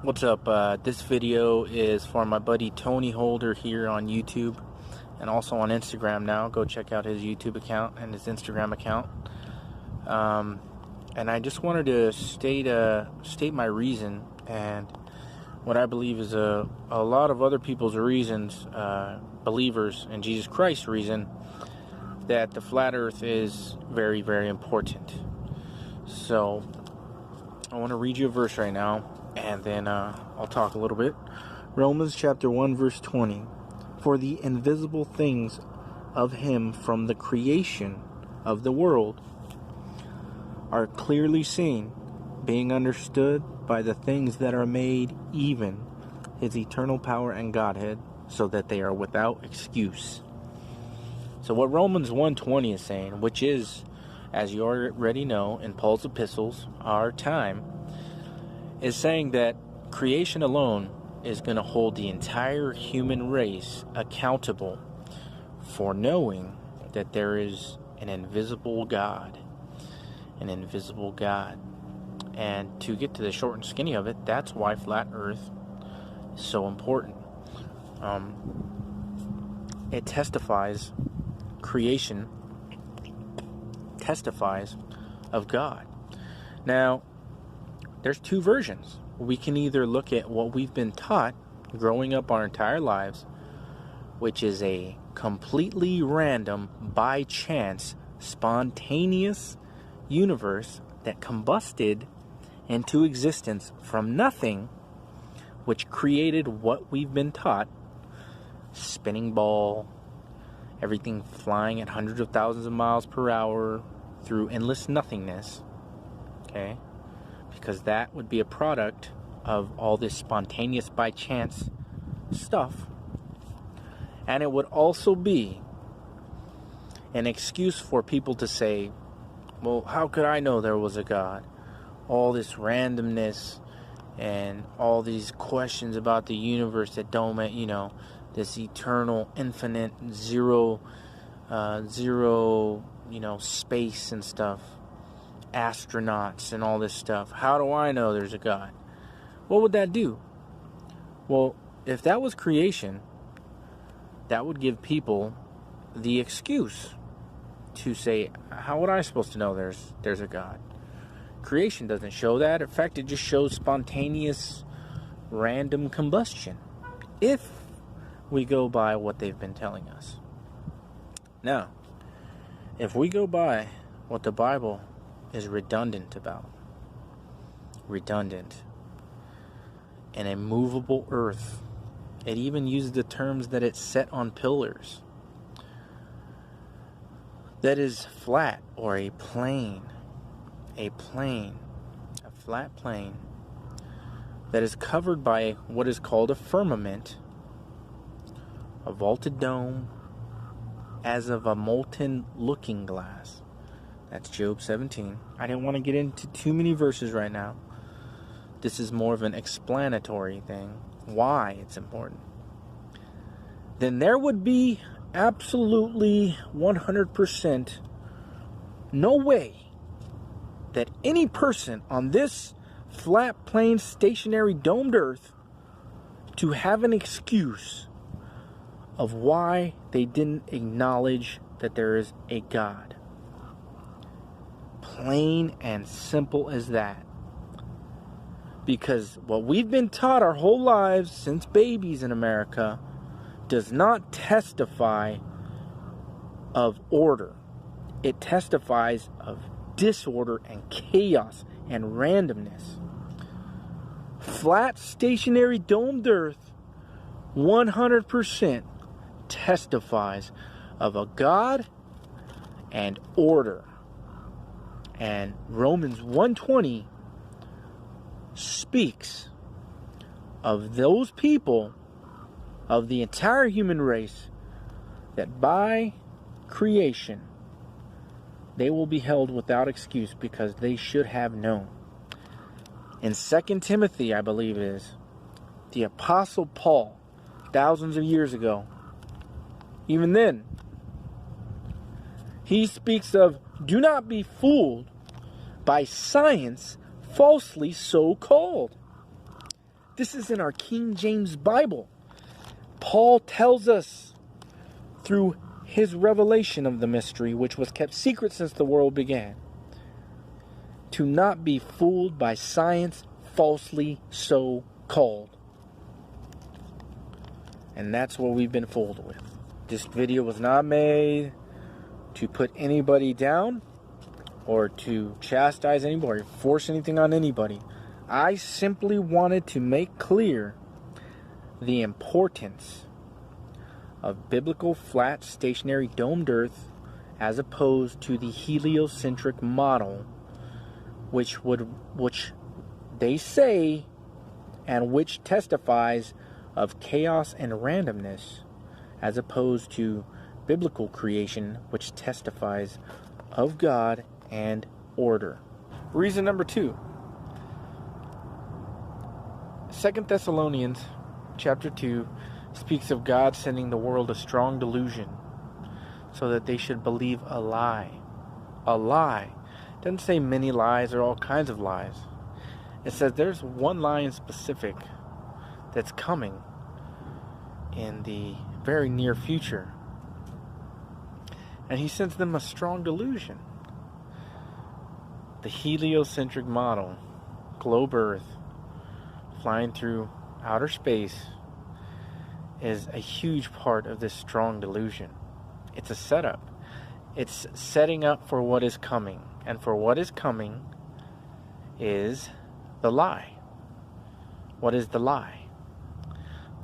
What's up? This video is for my buddy Tony Holder here on YouTube and also on Instagram now. Go check out his YouTube account and his Instagram account. And I just wanted to state my reason and what I believe is a lot of other people's reasons, believers in Jesus Christ's reason, that the flat earth is very, very important. So I want to read you a verse right now. And then I'll talk a little bit. Romans chapter 1 verse 20. For the invisible things of him from the creation of the world are clearly seen, being understood by the things that are made, even his eternal power and Godhead, so that they are without excuse. So what Romans 1:20 is saying, which is, as you already know, in Paul's epistles, our time, is saying that creation alone is going to hold the entire human race accountable for knowing that there is an invisible God. An invisible God. And to get to the short and skinny of it, that's why flat earth is so important. It testifies, creation testifies of God. Now, there's two versions. We can either look at what we've been taught growing up our entire lives, which is a completely random, by chance, spontaneous universe that combusted into existence from nothing, which created what we've been taught, spinning ball, everything flying at hundreds of thousands of miles per hour through endless nothingness, okay? Because that would be a product of all this spontaneous by chance stuff. And it would also be an excuse for people to say, well, how could I know there was a God? All this randomness and all these questions about the universe that don't make, this eternal, infinite, zero, space and stuff. Astronauts and all this stuff. How do I know there's a God? What would that do? Well, if that was creation, that would give people the excuse to say, how would I supposed to know there's a God? Creation doesn't show that. In fact, it just shows spontaneous, random combustion, if we go by what they've been telling us. Now, if we go by what the Bible is redundant about. Redundant. An immovable earth. It even uses the terms that it's set on pillars. That is flat, or a plane. A plane. A flat plane that is covered by what is called a firmament, a vaulted dome, as of a molten looking glass. That's Job 17. I didn't want to get into too many verses right now. This is more of an explanatory thing, why it's important. Then there would be absolutely 100% no way that any person on this flat, plane, stationary, domed earth to have an excuse of why they didn't acknowledge that there is a God. Plain and simple as that. Because what we've been taught our whole lives since babies in America does not testify of order. It testifies of disorder and chaos and randomness. Flat, stationary, domed earth 100% testifies of a God and order. And Romans 1:20 speaks of those people, of the entire human race, that by creation they will be held without excuse because they should have known. In 2 Timothy, I believe it is, the Apostle Paul, thousands of years ago, even then, he speaks of, do not be fooled by science falsely so called. This is in our King James Bible. Paul tells us through his revelation of the mystery, which was kept secret since the world began, to not be fooled by science falsely so called. And that's what we've been fooled with. This video was not made to put anybody down or to chastise anybody or force anything on anybody. I simply wanted to make clear the importance of biblical flat stationary domed earth as opposed to the heliocentric model, which they say and which testifies of chaos and randomness, as opposed to biblical creation, which testifies of God and order. Reason number 2. 2 Thessalonians chapter 2 speaks of God sending the world a strong delusion so that they should believe a lie. A lie. It doesn't say many lies or all kinds of lies. It says there's one lie in specific that's coming in the very near future. And he sends them a strong delusion. The heliocentric model, globe Earth, flying through outer space, is a huge part of this strong delusion. It's a setup. It's setting up for what is coming. And for what is coming is the lie. What is the lie?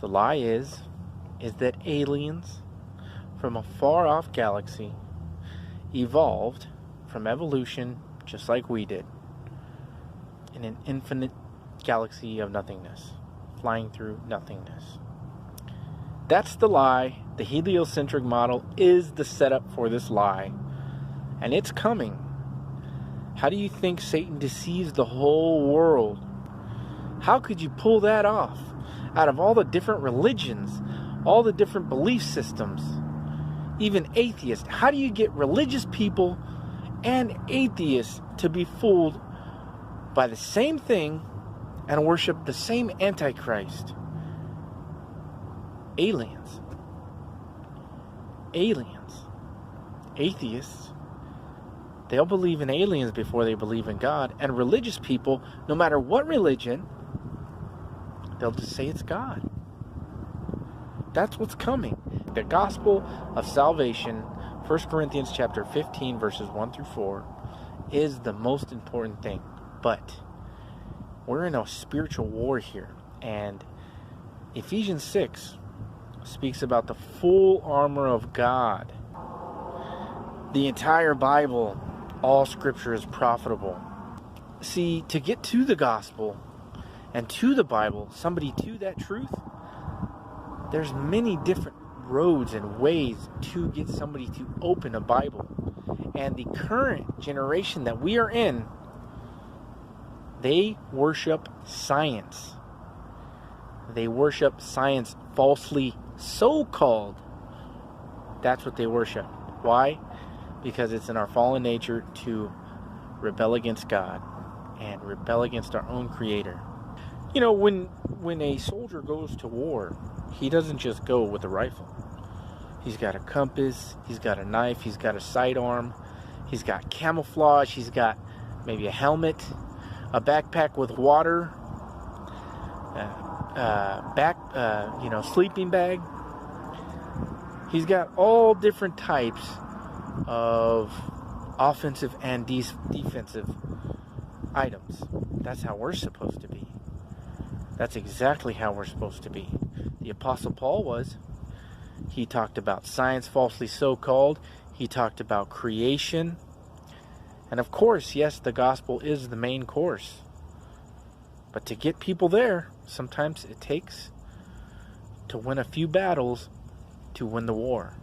The lie is that aliens from a far off galaxy evolved from evolution just like we did in an infinite galaxy of nothingness, flying through nothingness. That's the lie. The heliocentric model is the setup for this lie, and it's coming. How do you think Satan deceives the whole world? How could you pull that off? Out of all the different religions, all the different belief systems, even atheists, how do you get religious people and atheists to be fooled by the same thing and worship the same Antichrist? Aliens. Atheists, they'll believe in aliens before they believe in God. And religious people, no matter what religion, they'll just say it's God. That's what's coming. The gospel of salvation, 1 Corinthians chapter 15, verses 1 through 4, is the most important thing. But we're in a spiritual war here. And Ephesians 6 speaks about the full armor of God. The entire Bible, all scripture is profitable. See, to get to the gospel and to the Bible, somebody to that truth, there's many different roads and ways to get somebody to open a Bible. And the current generation that we are in, they worship science. They worship science falsely so-called. That's what they worship. Why? Because it's in our fallen nature to rebel against God and rebel against our own Creator. You know, when a soldier goes to war, he doesn't just go with a rifle. He's got a compass, he's got a knife, he's got a sidearm, he's got camouflage, he's got maybe a helmet, a backpack with water, sleeping bag. He's got all different types of offensive and defensive items. That's how we're supposed to be. That's exactly how we're supposed to be. The Apostle Paul was. He talked about science falsely so-called. He talked about creation. And of course, yes, the gospel is the main course. But to get people there, sometimes it takes to win a few battles to win the war.